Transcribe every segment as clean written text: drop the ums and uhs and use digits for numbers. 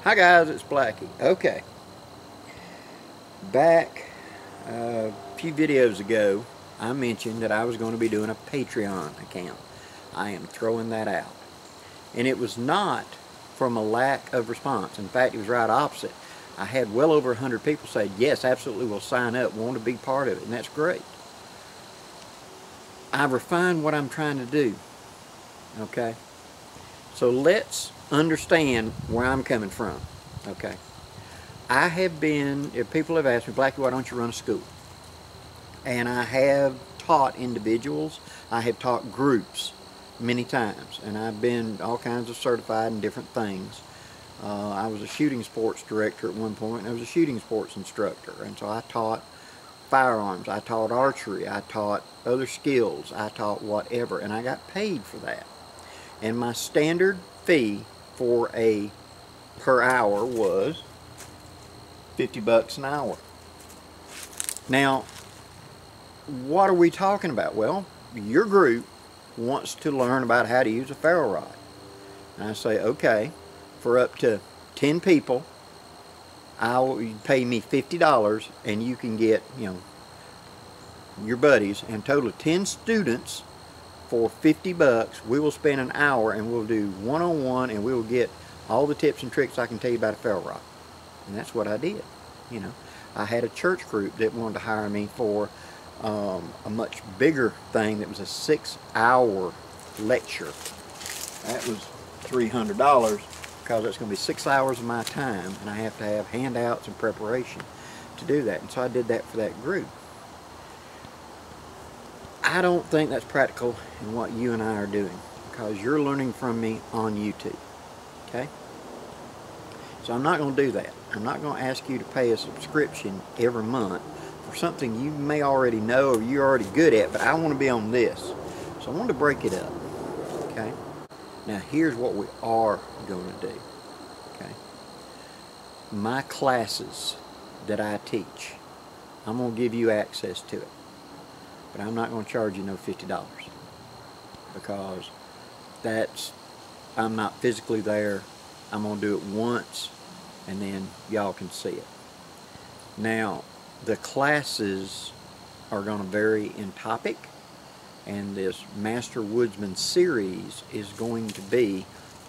Hi guys, it's Blackie. Okay, back a few videos ago I mentioned that I was going to be doing a Patreon account. I am throwing that out. And it was not from a lack of response. In fact, it was right opposite. I had well over 100 people say, yes, absolutely, we'll sign up, want to be part of it, and that's great. I've refined what I'm trying to do. Okay? So let's understand where I'm coming from. Okay? I have been, if people have asked me, Blackie, why don't you run a school? And I have taught individuals, I have taught groups many times, and I've been all kinds of certified in different things. I was a shooting sports director at one point, and I was a shooting sports instructor, and so I taught firearms, I taught archery, I taught other skills, I taught whatever, and I got paid for that. And my standard fee for a per hour was $50 an hour. Now, what are we talking about? Well, your group wants to learn about how to use a ferro rod. And I say, okay, for up to 10 people, you pay me $50 and you can get, your buddies, and a total of 10 students for $50. We will spend an hour and we'll do one-on-one, and we will get all the tips and tricks I can tell you about a ferro rod. And that's what I did. I had a church group that wanted to hire me for a much bigger thing that was a 6-hour lecture. That was $300 because that's going to be 6 hours of my time, and I have to have handouts and preparation to do that. And so I did that for that group. I don't think that's practical in what you and I are doing, because you're learning from me on YouTube. Okay? So I'm not going to do that. I'm not going to ask you to pay a subscription every month for something you may already know or you're already good at, but I want to be on this. So I want to break it up. Okay? Now here's what we are going to do. Okay? My classes that I teach, I'm going to give you access to it. But I'm not going to charge you no $50, because I'm not physically there. I'm going to do it once, and then y'all can see it. Now, the classes are going to vary in topic, and this Master Woodsman series is going to be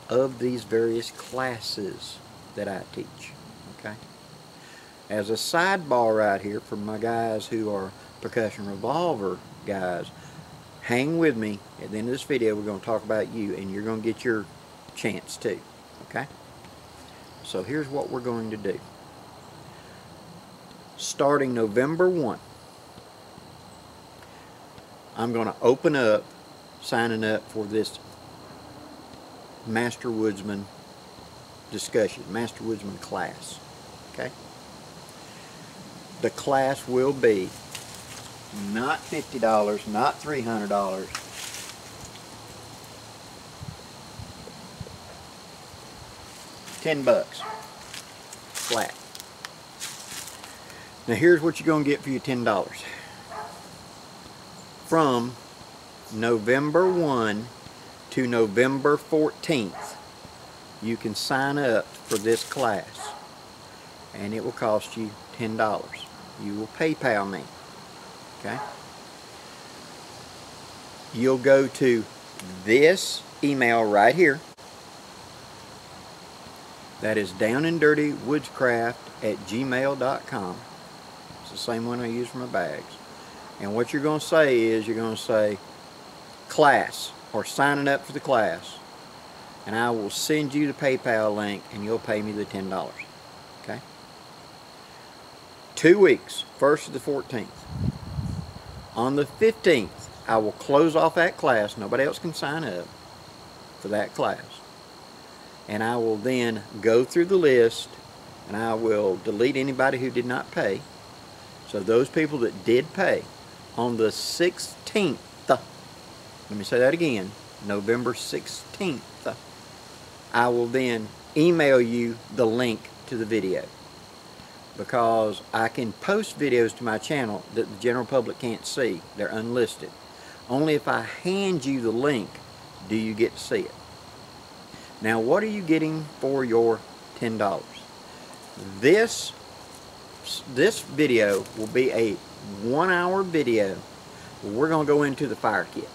of these various classes that I teach. Okay? As a sidebar right here for my guys who are percussion revolver guys, hang with me. At the end of this video, we're going to talk about you, and you're going to get your chance too. Okay? So here's what we're going to do. Starting November 1, I'm going to open up signing up for this Master Woodsman discussion, Master Woodsman class. Okay? The class will be not $50, not $300, $10 flat. Now here's what you're going to get for your $10. From November 1 to November 14th, you can sign up for this class, and it will cost you $10. You will PayPal me. Okay? You'll go to this email right here. That is downndirtywoodscraft@gmail.com. It's the same one I use for my bags. And what you're going to say is, you're going to say class, or signing up for the class, and I will send you the PayPal link, and you'll pay me the $10. Okay? 2 weeks, 1st to the 14th. On the 15th, I will close off that class. Nobody else can sign up for that class. And I will then go through the list, and I will delete anybody who did not pay. So those people that did pay, on the 16th, let me say that again, November 16th, I will then email you the link to the video, because I can post videos to my channel that the general public can't see. They're unlisted. Only if I hand you the link do you get to see it. Now, what are you getting for your $10. This video will be a 1-hour video where we're going to go into the fire kit.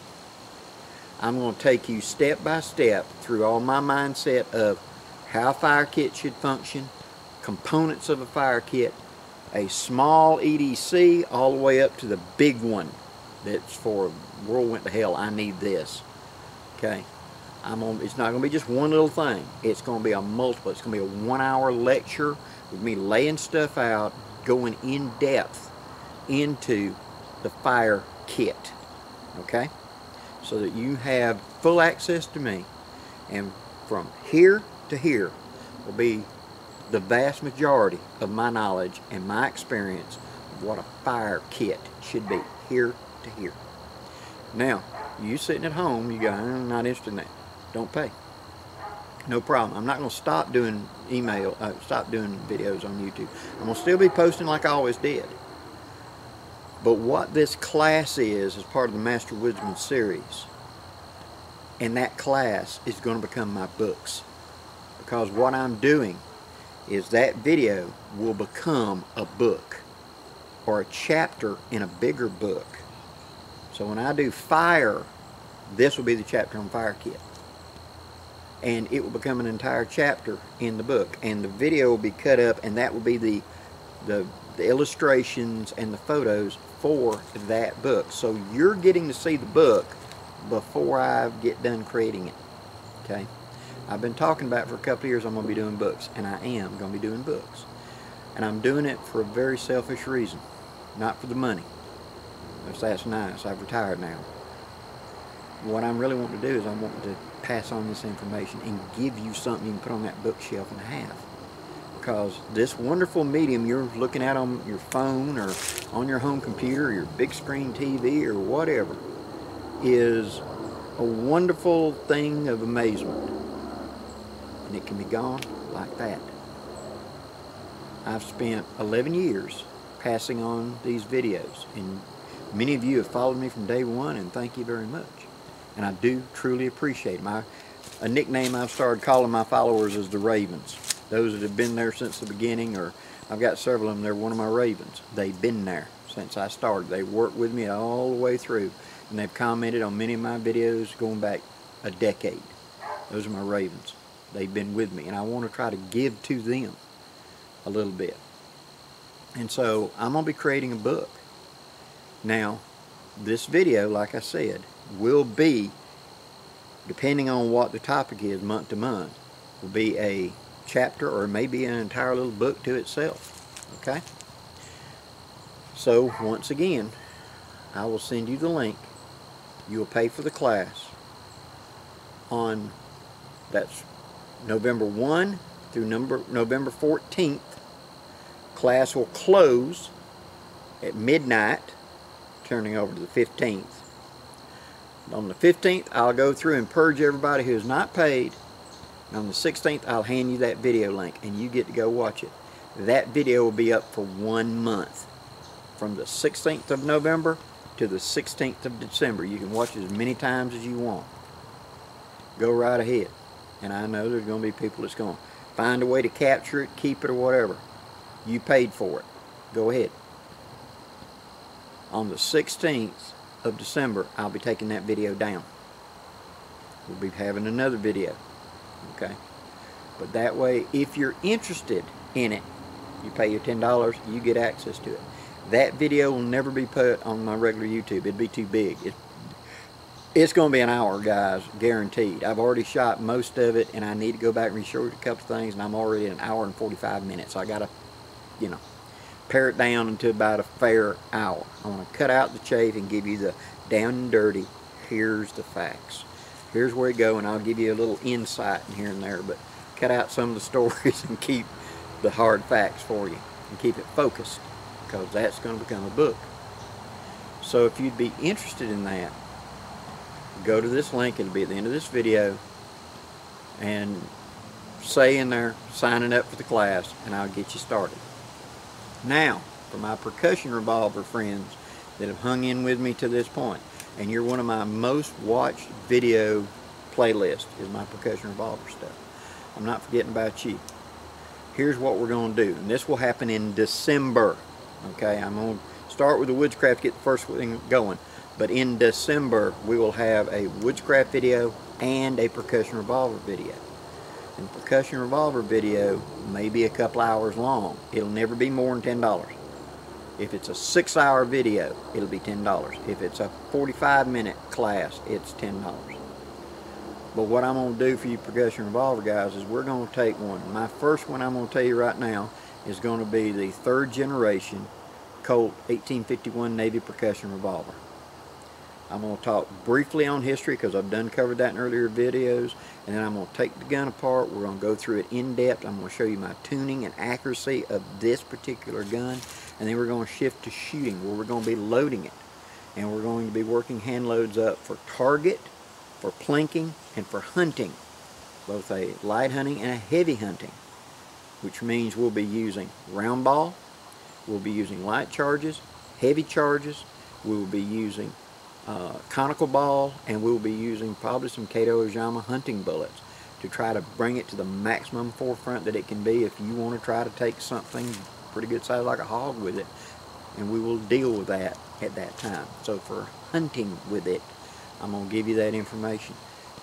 I'm going to take you step by step through all my mindset of how a fire kit should function, components of a fire kit, a small EDC all the way up to the big one that's for world went to hell, I need this. Okay, it's not going to be just one little thing. It's going to be a multiple. It's going to be a 1-hour lecture with me laying stuff out, going in depth into the fire kit. Okay, so that you have full access to me, and from here to here will be the vast majority of my knowledge and my experience of what a fire kit should be, here to here. Now, you sitting at home, you go, I'm not interested in that. Don't pay. No problem. I'm not going to stop doing stop doing videos on YouTube. I'm going to still be posting like I always did. But what this class is part of the Master Woodsman series, and that class is going to become my books. Because what I'm doing is that video will become a book or a chapter in a bigger book. So when I do fire, this will be the chapter on fire kit, and it will become an entire chapter in the book, and the video will be cut up, and that will be the illustrations and the photos for that book. So you're getting to see the book before I get done creating it. Okay, I've been talking about it for a couple of years. I'm going to be doing books, and I am going to be doing books, and I'm doing it for a very selfish reason, not for the money. That's nice. I've retired now. What I'm really wanting to do is I want to pass on this information and give you something you can put on that bookshelf and have. Because this wonderful medium you're looking at on your phone or on your home computer or your big screen TV or whatever is a wonderful thing of amazement. And it can be gone like that. I've spent 11 years passing on these videos, and many of you have followed me from day one, and thank you very much. And I do truly appreciate them. A nickname I've started calling my followers is the Ravens. Those that have been there since the beginning, or I've got several of them, they're one of my Ravens. They've been there since I started. They worked with me all the way through, and they've commented on many of my videos going back a decade. Those are my Ravens. They've been with me, and I want to try to give to them a little bit. And so I'm going to be creating a book. Now, this video, like I said, will be, depending on what the topic is month to month, will be a chapter or maybe an entire little book to itself. Okay? So, once again, I will send you the link. You will pay for the class on, that's November 1 through November 14th. Class will close at midnight, turning over to the 15th. On the 15th, I'll go through and purge everybody who has not paid. And on the 16th, I'll hand you that video link, and you get to go watch it. That video will be up for 1 month. From the 16th of November to the 16th of December. You can watch it as many times as you want. Go right ahead. And I know there's going to be people that's going to find a way to capture it, keep it, or whatever. You paid for it. Go ahead. On the 16th of December, I'll be taking that video down. We'll be having another video. Okay? But that way, if you're interested in it, you pay your $10, you get access to it. That video will never be put on my regular YouTube. It'd be too big. It's going to be an hour, guys, guaranteed. I've already shot most of it, and I need to go back and reshoot a couple things, and I'm already at 1 hour and 45 minutes. So I got to, you know, pare it down into about a fair hour. I want to cut out the chafe and give you the down and dirty, here's the facts. Here's where you go, and I'll give you a little insight in here and there, but cut out some of the stories and keep the hard facts for you, and keep it focused, because that's going to become a book. So if you'd be interested in that, go to this link. It'll be at the end of this video, and say in there, signing up for the class, and I'll get you started. Now, for my percussion revolver friends that have hung in with me to this point, and you're one of my most watched video playlists is my percussion revolver stuff. I'm not forgetting about you. here's what we're going to do. And this will happen in December. Okay, I'm going to start with the woodscraft, get the first thing going. But in December, we will have a woodscraft video and a percussion revolver video. And the percussion revolver video may be a couple hours long. It'll never be more than $10. If it's a 6-hour video, it'll be $10. If it's a 45-minute class, it's $10. But what I'm going to do for you percussion revolver guys is we're going to take one. My first one I'm going to tell you right now is going to be the 3rd generation Colt 1851 Navy percussion revolver. I'm going to talk briefly on history because I've done covered that in earlier videos, and then I'm going to take the gun apart. We're going to go through it in depth. I'm going to show you my tuning and accuracy of this particular gun, and then we're going to shift to shooting where we're going to be loading it, and we're going to be working hand loads up for target, for plinking, and for hunting, both a light hunting and a heavy hunting, which means we'll be using round ball, we'll be using light charges, heavy charges, we will be using conical ball, and we'll be using probably some Kato Ojama hunting bullets to try to bring it to the maximum forefront that it can be if you want to try to take something pretty good size like a hog with it, and we will deal with that at that time. So for hunting with it, I'm going to give you that information.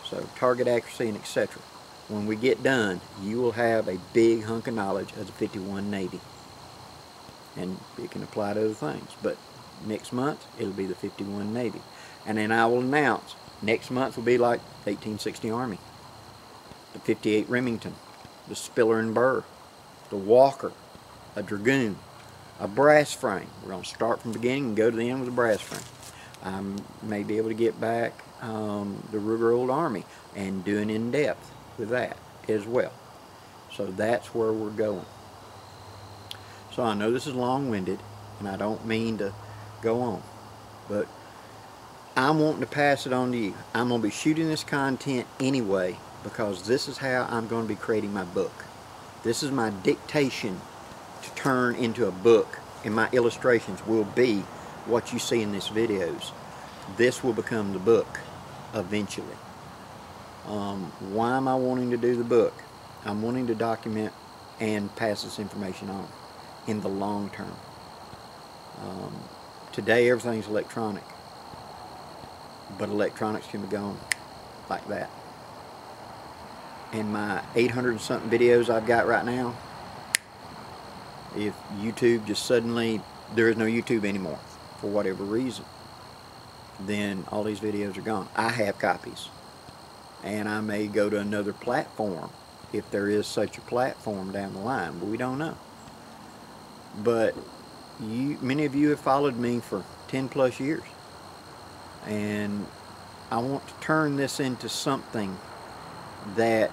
So target accuracy and etc. When we get done, you will have a big hunk of knowledge of the 51 Navy, and it can apply to other things, but next month it'll be the 51 Navy. And then I will announce next month will be like 1860 Army, the 58 Remington, the Spiller and Burr, the Walker, a Dragoon, a brass frame. We're going to start from the beginning and go to the end with a brass frame. I may be able to get back the Ruger Old Army and do an in-depth with that as well. So that's where we're going. So I know this is long-winded, and I don't mean to go on, but I'm wanting to pass it on to you. I'm going to be shooting this content anyway because this is how I'm going to be creating my book. This is my dictation to turn into a book, and my illustrations will be what you see in these videos. This will become the book eventually. Why am I wanting to do the book? I'm wanting to document and pass this information on in the long term. Today everything's electronic, but electronics can be gone like that. And my 800 and something videos I've got right now, if YouTube just suddenly, there is no YouTube anymore for whatever reason, then all these videos are gone. I have copies, and I may go to another platform if there is such a platform down the line, but we don't know. But many of you have followed me for 10 plus years, and I want to turn this into something that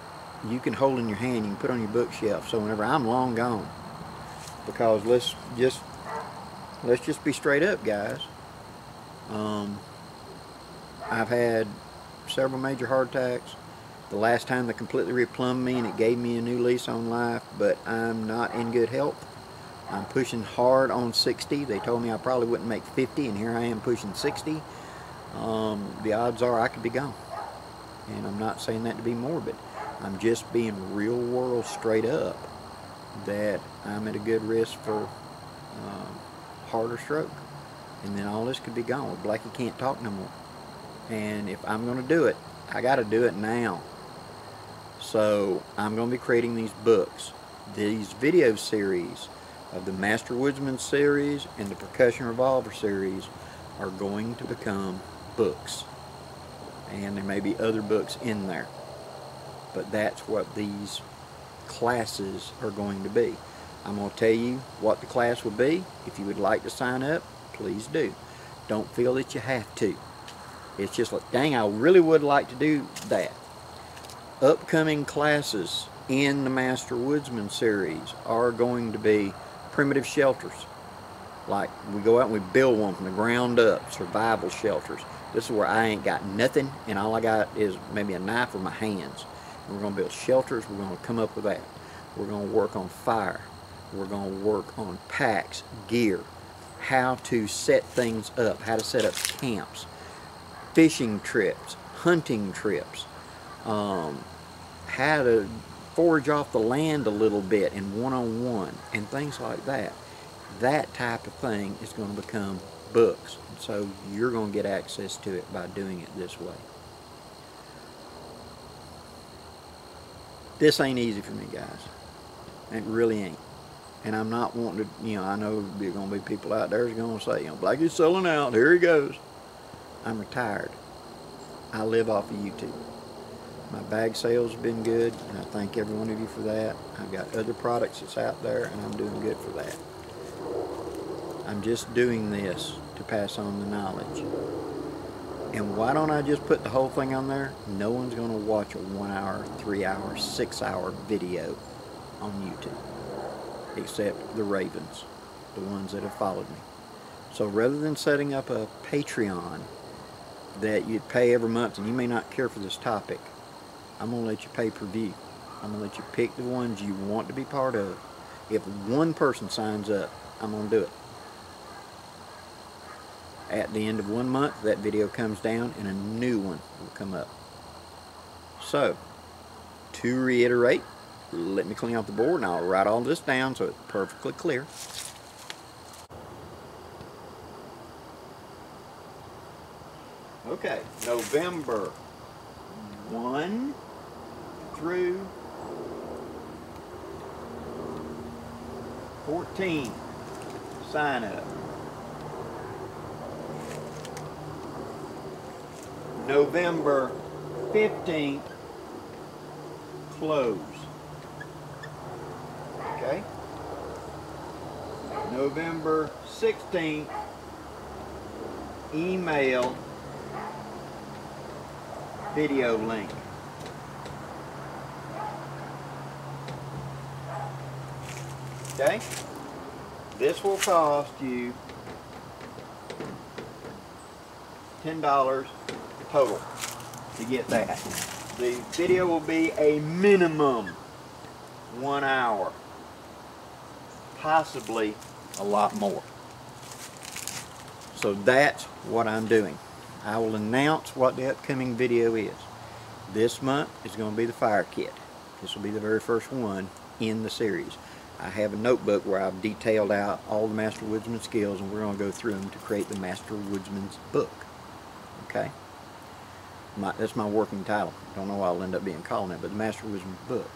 you can hold in your hand, you can put on your bookshelf, so whenever I'm long gone, because let's just be straight up, guys. I've had several major heart attacks. The last time they completely replumbed me and it gave me a new lease on life, but I'm not in good health. I'm pushing hard on 60. They told me I probably wouldn't make 50, and here I am pushing 60. The odds are I could be gone. And I'm not saying that to be morbid. I'm just being real world straight up that I'm at a good risk for heart or stroke. And then all this could be gone. Blackie can't talk no more. And if I'm going to do it, I got to do it now. So I'm going to be creating these books, these video series of the Master Woodsman series and the Percussion Revolver series are going to become books. And there may be other books in there. But that's what these classes are going to be. I'm going to tell you what the class will be. If you would like to sign up, please do. Don't feel that you have to. It's just like, dang, I really would like to do that. Upcoming classes in the Master Woodsman series are going to be primitive shelters. Like, we go out and we build one from the ground up, survival shelters. This is where I ain't got nothing, and all I got is maybe a knife or my hands. And we're going to build shelters. We're going to come up with that. We're going to work on fire. We're going to work on packs, gear, how to set things up, how to set up camps, fishing trips, hunting trips, how to forage off the land a little bit in one-on-one and things like that. That type of thing is going to become books. So you're going to get access to it by doing it this way. This ain't easy for me, guys. It really ain't. And I'm not wanting to, you know, I know there's going to be people out there who's going to say, you know, Blackie's selling out, here he goes. I'm retired. I live off of YouTube. My bag sales have been good, and I thank every one of you for that. I've got other products that's out there, and I'm doing good for that. I'm just doing this to pass on the knowledge. And why don't I just put the whole thing on there? No one's going to watch a 1 hour, 3 hour, 6 hour video on YouTube, except the Ravens, the ones that have followed me. So rather than setting up a Patreon that you'd pay every month and you may not care for this topic, I'm going to let you pay per view. I'm going to let you pick the ones you want to be part of. If one person signs up, I'm going to do it. At the end of 1 month, that video comes down and a new one will come up. So, to reiterate, let me clean off the board and I'll write all this down so it's perfectly clear. Okay, November 1 through 14, sign up. November 15th, close. Okay. November 16th, email video link. Okay. This will cost you $10 total to get that. The video will be a minimum 1 hour, possibly a lot more. So that's what I'm doing. I will announce what the upcoming video is. This month is going to be the fire kit. This will be the very first one in the series. I have a notebook where I've detailed out all the Master Woodsman skills, and we're going to go through them to create the Master Woodsman's book. Okay? That's my working title. I don't know what I'll end up being calling it, but the Master Woodsman's book.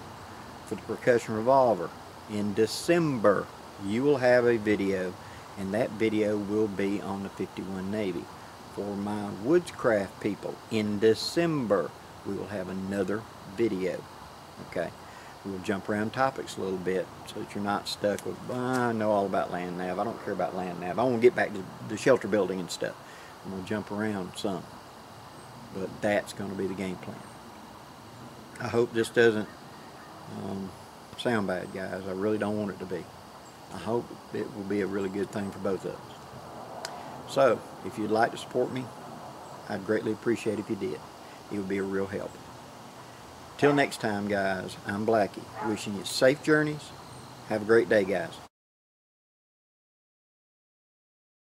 For the percussion revolver, in December, you will have a video, and that video will be on the 51 Navy. For my woodscraft people, in December, we will have another video. Okay? We'll jump around topics a little bit so that you're not stuck with, I know all about land nav. I don't care about land nav. I want to get back to the shelter building and stuff. I'm going to jump around some. But that's going to be the game plan. I hope this doesn't sound bad, guys. I really don't want it to be. I hope it will be a really good thing for both of us. So, if you'd like to support me, I'd greatly appreciate it if you did. It would be a real help. Till next time, guys, I'm Blackie, wishing you safe journeys. Have a great day, guys.